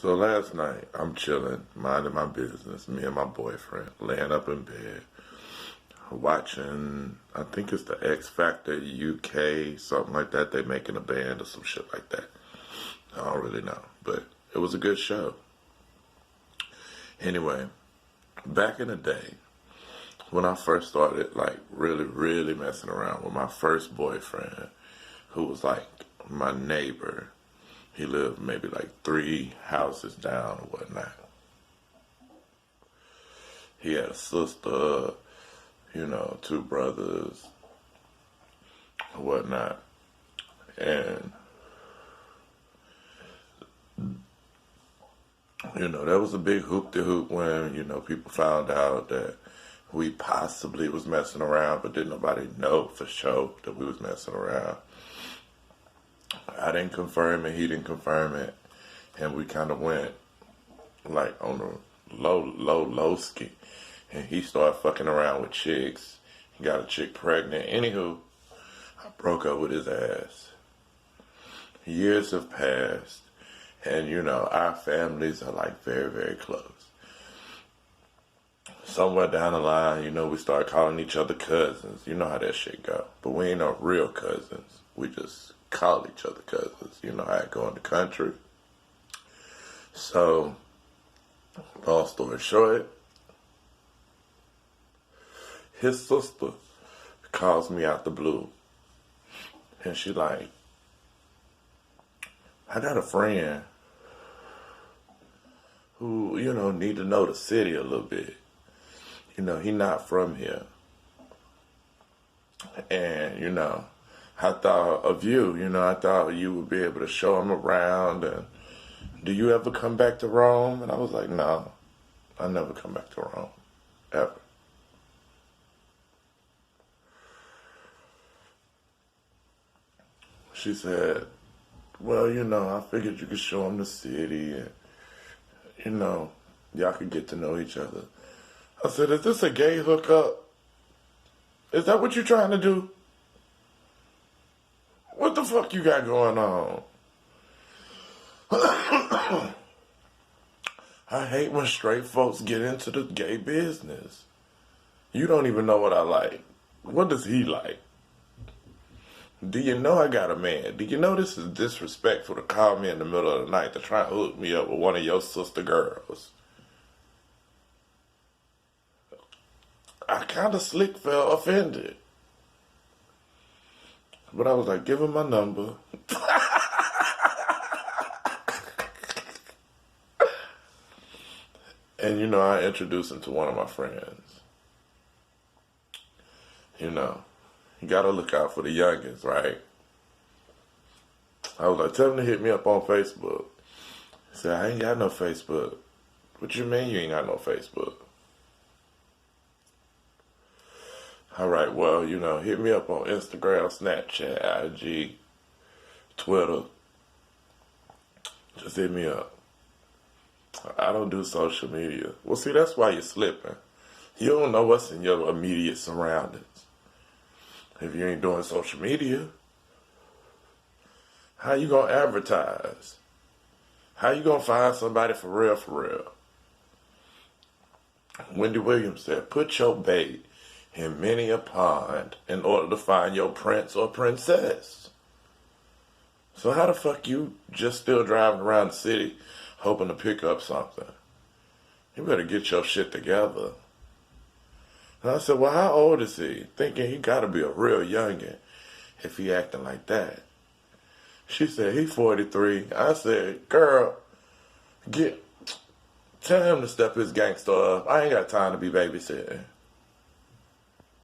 So last night, I'm chilling, minding my business, me and my boyfriend, laying up in bed, watching, I think it's the X Factor UK, something like that. They making a band or some shit like that. I don't really know, but it was a good show. Anyway, back in the day, when I first started, like, really, really messing around with my first boyfriend, who was like my neighbor. He lived maybe like 3 houses down or whatnot. He had a sister, 2 brothers or whatnot. And, that was a big hoop-de-hoop when, people found out that we possibly was messing around, but didn't nobody know for sure that we was messing around. I didn't confirm it, he didn't confirm it, and we kind of went like on the low ski. And he started fucking around with chicks. He got a chick pregnant. Anywho, I broke up with his ass. Years have passed, and our families are like very, very close. Somewhere down the line, we start calling each other cousins. You know how that shit go. But we ain't no real cousins. We just call each other cousins. You know how it go in the country. So, long story short, his sister calls me out the blue. And she like, I got a friend who, need to know the city a little bit. He not from here. And, I thought of you, I thought you would be able to show him around. And do you ever come back to Rome? And I was like, no, I never come back to Rome, ever. She said, well, I figured you could show him the city and, y'all could get to know each other. I said, is this a gay hookup? Is that what you're trying to do? What the fuck you got going on? I hate when straight folks get into the gay business. You don't even know what I like. What does he like? Do you know I got a man? Do you know this is disrespectful to call me in the middle of the night to try and hook me up with one of your sister girls? I kind of slick felt offended. But I was like, give him my number. And, I introduced him to one of my friends. You gotta look out for the youngins, right? I was like, tell him to hit me up on Facebook. He said, I ain't got no Facebook. What you mean you ain't got no Facebook? All right, well, hit me up on Instagram, Snapchat, IG, Twitter. Just hit me up. I don't do social media. Well, see, that's why you're slipping. You don't know what's in your immediate surroundings. If you ain't doing social media, how you gonna advertise? How you gonna find somebody for real, for real? Wendy Williams said, put your bait in many a pond in order to find your prince or princess. So how the fuck you just still driving around the city hoping to pick up something? You better get your shit together. And I said, well, how old is he? Thinking he gotta be a real youngin' if he acting like that. She said, he 43. I said, girl, tell him to step his gangster up. I ain't got time to be babysitting.